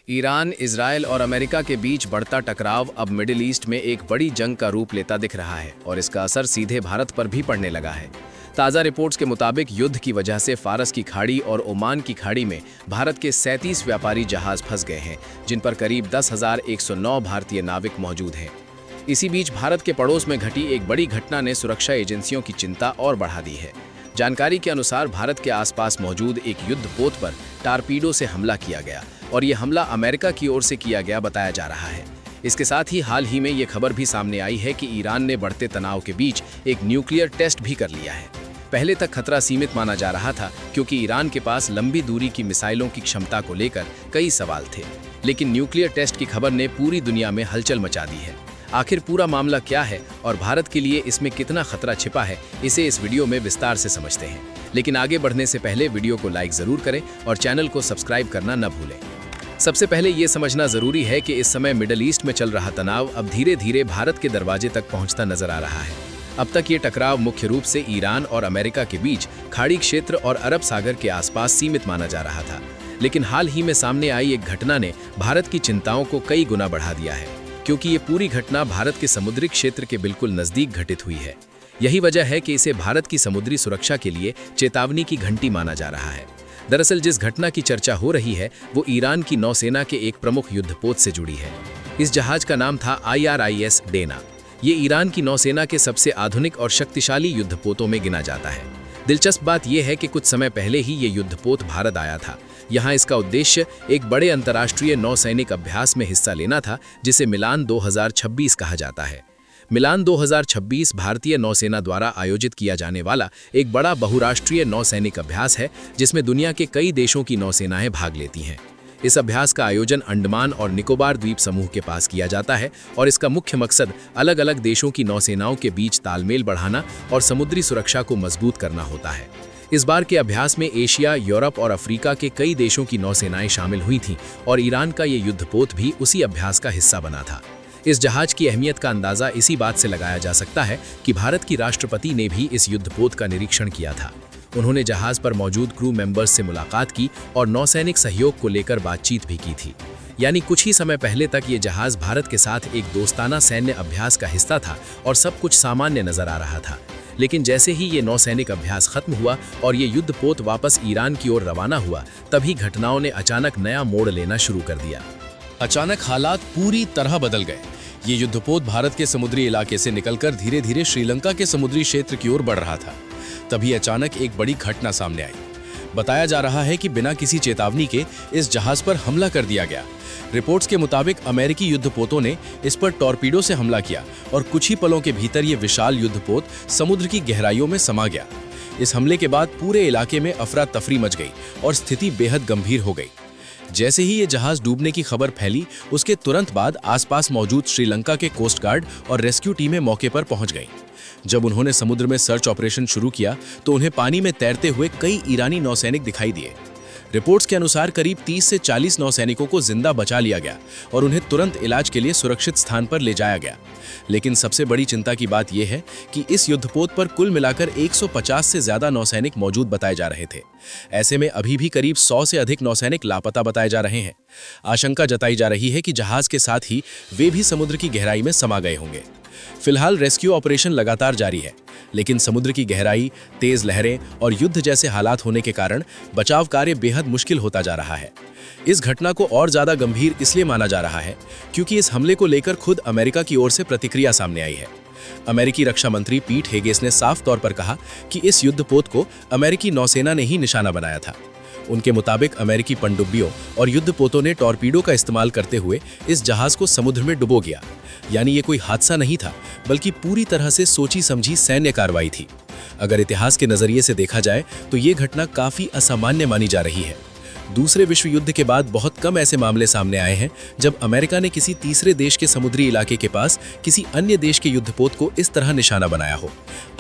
Iran, Israel और America के बीच बढ़ता टकराव अब मिडिल ईस्ट में एक बड़ी जंग का रूप लेता दिख रहा है और इसका असर सीधे भारत पर भी पड़ने लगा है। ताज़ा रिपोर्ट्स के मुताबिक युद्ध की वजह से फारस की खाड़ी और ओमान की खाड़ी में भारत के 37 व्यापारी जहाज फंस गए हैं, जिन पर करीब 10,109 भारतीय नाविक मौजूद हैं। इसी बीच भारत के पड़ोस में घटी एक बड़ी घटना ने सुरक्षा एजेंसियों की चिंता और बढ़ा दी है। जानकारी के अनुसार भारत के आसपास मौजूद एक युद्धपोत पर टारपीडो से हमला किया गया और ये हमला अमेरिका की ओर से किया गया बताया जा रहा है। इसके साथ ही हाल ही में ये खबर भी सामने आई है कि ईरान ने बढ़ते तनाव के बीच एक न्यूक्लियर टेस्ट भी कर लिया है। पहले तक खतरा सीमित माना जा रहा था क्योंकि ईरान के पास लंबी दूरी की मिसाइलों की क्षमता को लेकर कई सवाल थे, लेकिन न्यूक्लियर टेस्ट की खबर ने पूरी दुनिया में हलचल मचा दी है। आखिर पूरा मामला क्या है और भारत के लिए इसमें कितना खतरा छिपा है, इसे इस वीडियो में विस्तार से समझते हैं। लेकिन आगे बढ़ने से पहले वीडियो को लाइक जरूर करें और चैनल को सब्सक्राइब करना न भूलें। सबसे पहले ये समझना जरूरी है कि इस समय मिडिल ईस्ट में चल रहा तनाव अब धीरे धीरे भारत के दरवाजे तक पहुंचता नजर आ रहा है। अब तक ये टकराव मुख्य रूप से ईरान और अमेरिका के बीच खाड़ी क्षेत्र और अरब सागर के आसपास सीमित माना जा रहा था, लेकिन हाल ही में सामने आई एक घटना ने भारत की चिंताओं को कई गुना बढ़ा दिया है, क्योंकि ये पूरी घटना भारत के समुद्री क्षेत्र के बिल्कुल नजदीक घटित हुई है। यही वजह है कि इसे भारत की समुद्री सुरक्षा के लिए चेतावनी की घंटी माना जा रहा है। दरअसल जिस घटना की चर्चा हो रही है वो ईरान की नौसेना के एक प्रमुख युद्धपोत से जुड़ी है। इस जहाज का नाम था IRIS डेना। ये ईरान की नौसेना के सबसे आधुनिक और शक्तिशाली युद्धपोतों में गिना जाता है। दिलचस्प बात यह है कि कुछ समय पहले ही ये युद्धपोत भारत आया था। यहाँ इसका उद्देश्य एक बड़े अंतर्राष्ट्रीय नौसैनिक अभ्यास में हिस्सा लेना था, जिसे मिलान 2026 कहा जाता है। मिलान 2026 भारतीय नौसेना द्वारा आयोजित किया जाने वाला एक बड़ा बहुराष्ट्रीय नौसैनिक अभ्यास है, जिसमें दुनिया के कई देशों की नौसेनाएं भाग लेती हैं। इस अभ्यास का आयोजन अंडमान और निकोबार द्वीप समूह के पास किया जाता है और इसका मुख्य मकसद अलग अलग देशों की नौसेनाओं के बीच तालमेल बढ़ाना और समुद्री सुरक्षा को मजबूत करना होता है। इस बार के अभ्यास में एशिया, यूरोप और अफ्रीका के कई देशों की नौसेनाएं शामिल हुई थीं और ईरान का ये युद्धपोत भी उसी अभ्यास का हिस्सा बना था। इस जहाज की अहमियत का अंदाजा इसी बात से लगाया जा सकता है कि भारत की राष्ट्रपति ने भी इस युद्धपोत का निरीक्षण किया था। उन्होंने जहाज पर मौजूद क्रू मेंबर्स से मुलाकात की और नौसैनिक सहयोग को लेकर बातचीत भी की थी। यानी कुछ ही समय पहले तक ये जहाज भारत के साथ एक दोस्ताना सैन्य अभ्यास का हिस्सा था और सब कुछ सामान्य नजर आ रहा था। लेकिन जैसे ही ये नौसैनिक अभ्यास खत्म हुआ और ये युद्धपोत वापस ईरान की ओर रवाना हुआ, तभी घटनाओं ने अचानक नया मोड़ लेना शुरू कर दिया। अचानक हालात पूरी तरह बदल गए। ये युद्धपोत भारत के समुद्री इलाके से निकलकर धीरे धीरे श्रीलंका के समुद्री क्षेत्र की ओर बढ़ रहा था। तभी अचानक एक बड़ी घटना सामने आई। बताया जा रहा है कि बिना किसी चेतावनी के इस जहाज पर हमला कर दिया गया। रिपोर्ट्स के मुताबिक अमेरिकी युद्धपोतों ने इस पर टॉर्पीडो से हमला किया और कुछ ही पलों के भीतर ये विशाल युद्धपोत समुद्र की गहराइयों में समा गया। इस हमले के बाद पूरे इलाके में अफरा तफरी मच गई और स्थिति बेहद गंभीर हो गई। जैसे ही ये जहाज डूबने की खबर फैली, उसके तुरंत बाद आसपास मौजूद श्रीलंका के कोस्ट गार्ड और रेस्क्यू टीमें मौके पर पहुंच गईं। जब उन्होंने समुद्र में सर्च ऑपरेशन शुरू किया तो उन्हें पानी में तैरते हुए कई ईरानी नौसैनिक दिखाई दिए। रिपोर्ट्स के अनुसार करीब 30 से 40 नौसैनिकों को जिंदा बचा लिया गया और उन्हें तुरंत इलाज के लिए सुरक्षित स्थान पर ले जाया गया। लेकिन सबसे बड़ी चिंता की बात यह है कि इस युद्धपोत पर कुल मिलाकर 150 से ज्यादा नौसैनिक मौजूद बताए जा रहे थे। ऐसे में अभी भी करीब 100 से अधिक नौसैनिक लापता बताए जा रहे हैं। आशंका जताई जा रही है कि जहाज के साथ ही वे भी समुद्र की गहराई में समा गए होंगे। फिलहाल रेस्क्यू ऑपरेशन लगातार जारी है, लेकिन समुद्र की गहराई, तेज लहरें और युद्ध जैसे हालात होने के कारण बचाव कार्य बेहद मुश्किल होता जा रहा है। इस घटना को और ज्यादा गंभीर इसलिए माना जा रहा है क्योंकि इस हमले को लेकर खुद अमेरिका की ओर से प्रतिक्रिया सामने आई है। अमेरिकी रक्षा मंत्री पीट हेगेस ने साफ तौर पर कहा कि इस युद्धपोत को अमेरिकी नौसेना ने ही निशाना बनाया था। उनके मुताबिक अमेरिकी पनडुब्बियों और युद्धपोतों ने टॉर्पीडो का इस्तेमाल करते हुए इस जहाज को समुद्र में डुबो दिया। यानी ये कोई हादसा नहीं था, बल्कि पूरी तरह से सोची समझी सैन्य कार्रवाई थी। अगर इतिहास के नजरिए से देखा जाए तो ये घटना काफी असामान्य मानी जा रही है। दूसरे विश्व युद्ध के बाद बहुत कम ऐसे मामले सामने आए हैं जब अमेरिका ने किसी तीसरे देश के समुद्री इलाके के पास किसी अन्य देश के युद्धपोत को इस तरह निशाना बनाया हो।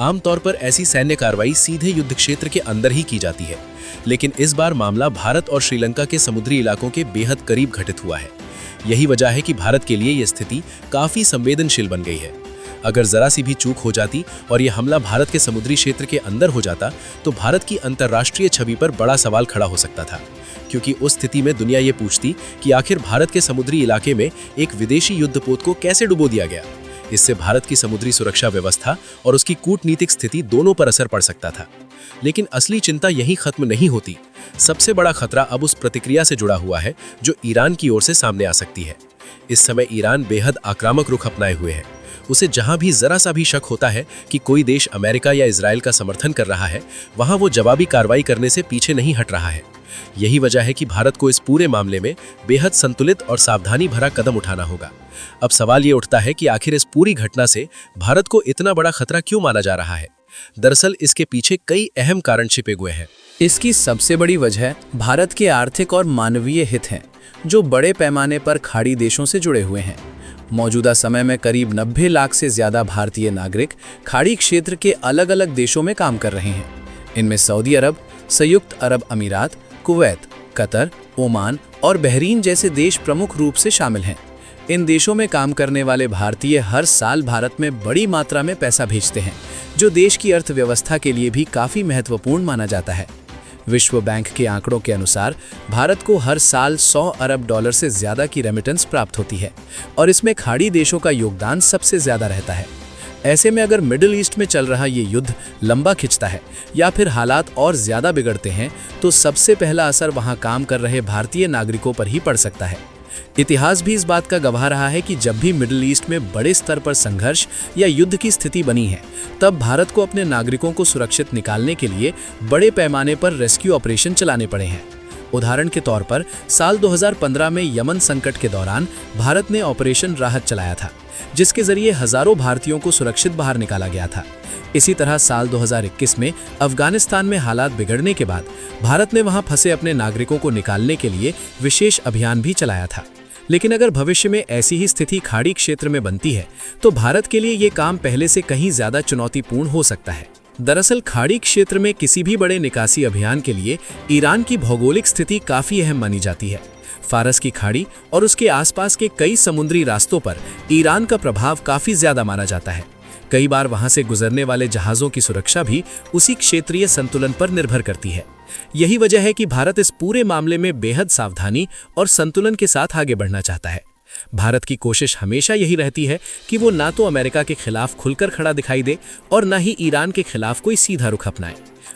आमतौर पर ऐसी सैन्य कार्रवाई सीधे युद्ध क्षेत्र के अंदर ही की जाती है, लेकिन इस बार मामला भारत और श्रीलंका के समुद्री इलाकों के बेहद करीब घटित हुआ है। यही वजह है कि भारत के लिए यह स्थिति काफी संवेदनशील बन गई है। अगर जरा सी भी चूक हो जाती और यह हमला भारत के समुद्री क्षेत्र के अंदर हो जाता तो भारत की अंतर्राष्ट्रीय छवि पर बड़ा सवाल खड़ा हो सकता था, क्योंकि उस स्थिति में दुनिया ये पूछती कि आखिर भारत के समुद्री इलाके में एक विदेशी युद्धपोत को कैसे डुबो दिया गया। इससे भारत की समुद्री सुरक्षा व्यवस्था और उसकी कूटनीतिक स्थिति दोनों पर असर पड़ सकता था। लेकिन असली चिंता यहीं खत्म नहीं होती। सबसे बड़ा खतरा अब उस प्रतिक्रिया से जुड़ा हुआ है जो ईरान की ओर से सामने आ सकती है। इस समय ईरान बेहद आक्रामक रुख अपनाए हुए है। उसे जहां भी जरा सा भी शक होता है कि कोई देश अमेरिका या इजराइल का समर्थन कर रहा है, वहां वो जवाबी कार्रवाई करने से पीछे नहीं हट रहा है। यही वजह है कि भारत को इस पूरे मामले में बेहद संतुलित और सावधानी भरा कदम उठाना होगा। अब सवाल ये उठता है कि आखिर इस पूरी घटना से भारत को इतना बड़ा खतरा क्यों माना जा रहा है। दरअसल इसके पीछे कई अहम कारण छिपे हुए हैं। इसकी सबसे बड़ी वजह भारत के आर्थिक और मानवीय हित हैं, जो बड़े पैमाने पर खाड़ी देशों से जुड़े हुए हैं। मौजूदा समय में करीब 90 लाख से ज्यादा भारतीय नागरिक खाड़ी क्षेत्र के अलग अलग देशों में काम कर रहे हैं। इनमें सऊदी अरब, संयुक्त अरब अमीरात, कुवैत, कतर, ओमान और बहरीन जैसे देश प्रमुख रूप से शामिल हैं। इन देशों में काम करने वाले भारतीय हर साल भारत में बड़ी मात्रा में पैसा भेजते हैं, जो देश की अर्थव्यवस्था के लिए भी काफी महत्वपूर्ण माना जाता है। विश्व बैंक के आंकड़ों के अनुसार भारत को हर साल 100 अरब डॉलर से ज्यादा की रेमिटेंस प्राप्त होती है और इसमें खाड़ी देशों का योगदान सबसे ज्यादा रहता है। ऐसे में अगर मिडिल ईस्ट में चल रहा ये युद्ध लंबा खिंचता है या फिर हालात और ज्यादा बिगड़ते हैं, तो सबसे पहला असर वहां काम कर रहे भारतीय नागरिकों पर ही पड़ सकता है। इतिहास भी इस बात का गवाह रहा है कि जब भी मिडिल ईस्ट में बड़े स्तर पर संघर्ष या युद्ध की स्थिति बनी है, तब भारत को अपने नागरिकों को सुरक्षित निकालने के लिए बड़े पैमाने पर रेस्क्यू ऑपरेशन चलाने पड़े हैं। उदाहरण के तौर पर साल 2015 में यमन संकट के दौरान भारत ने ऑपरेशन राहत चलाया था, जिसके जरिए हजारों भारतीयों को सुरक्षित बाहर निकाला गया था। इसी तरह साल 2021 में अफगानिस्तान में हालात बिगड़ने के बाद भारत ने वहां फंसे अपने नागरिकों को निकालने के लिए विशेष अभियान भी चलाया था। लेकिन अगर भविष्य में ऐसी ही स्थिति खाड़ी क्षेत्र में बनती है, तो भारत के लिए ये काम पहले से कहीं ज्यादा चुनौतीपूर्ण हो सकता है। दरअसल खाड़ी क्षेत्र में किसी भी बड़े निकासी अभियान के लिए ईरान की भौगोलिक स्थिति काफी अहम मानी जाती है। फारस की खाड़ी और उसके आसपास के कई समुद्री रास्तों पर ईरान का प्रभाव काफी ज्यादा माना जाता है। कई बार वहां से गुजरने वाले जहाजों की सुरक्षा भी उसी क्षेत्रीय संतुलन पर निर्भर करती है। यही वजह है कि भारत इस पूरे मामले में बेहद सावधानी और संतुलन के साथ आगे बढ़ना चाहता है। भारत की कोशिश हमेशा यही रहती है कि वो ना तो अमेरिका के खिलाफ खुलकर खड़ा दिखाई दे और ना ही ईरान के खिलाफ कोई सीधा रुख अपनाए।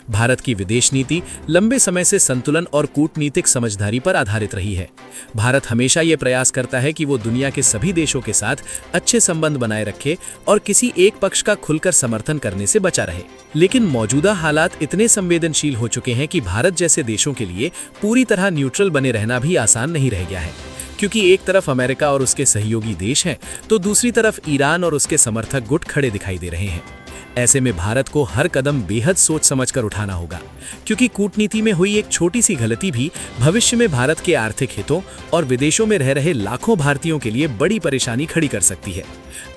भारत की विदेश नीति लंबे समय से संतुलन और कूटनीतिक समझदारी पर आधारित रही है। भारत हमेशा ये प्रयास करता है कि वो दुनिया के सभी देशों के साथ अच्छे संबंध बनाए रखे और किसी एक पक्ष का खुलकर समर्थन करने से बचा रहे। लेकिन मौजूदा हालात इतने संवेदनशील हो चुके हैं कि भारत जैसे देशों के लिए पूरी तरह न्यूट्रल बने रहना भी आसान नहीं रह गया है, क्योंकि एक तरफ अमेरिका और उसके सहयोगी देश हैं, तो दूसरी तरफ ईरान और उसके समर्थक गुट खड़े दिखाई दे रहे हैं। ऐसे में भारत को हर कदम बेहद सोच समझकर उठाना होगा, क्योंकि कूटनीति में हुई एक छोटी सी गलती भी भविष्य में भारत के आर्थिक हितों और विदेशों में रह रहे लाखों भारतीयों के लिए बड़ी परेशानी खड़ी कर सकती है।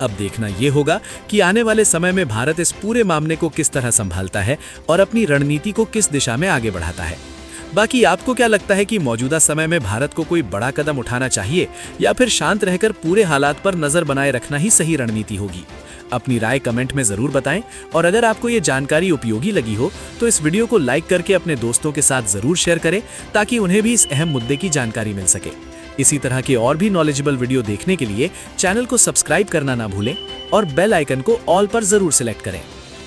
अब देखना यह होगा कि आने वाले समय में भारत इस पूरे मामले को किस तरह संभालता है और अपनी रणनीति को किस दिशा में आगे बढ़ाता है। बाकी आपको क्या लगता है कि मौजूदा समय में भारत को कोई बड़ा कदम उठाना चाहिए या फिर शांत रहकर पूरे हालात पर नजर बनाए रखना ही सही रणनीति होगी? अपनी राय कमेंट में जरूर बताएं और अगर आपको ये जानकारी उपयोगी लगी हो तो इस वीडियो को लाइक करके अपने दोस्तों के साथ जरूर शेयर करें, ताकि उन्हें भी इस अहम मुद्दे की जानकारी मिल सके। इसी तरह के और भी नॉलेजेबल वीडियो देखने के लिए चैनल को सब्सक्राइब करना ना भूलें और बेल आइकन को ऑल पर जरूर सिलेक्ट करें।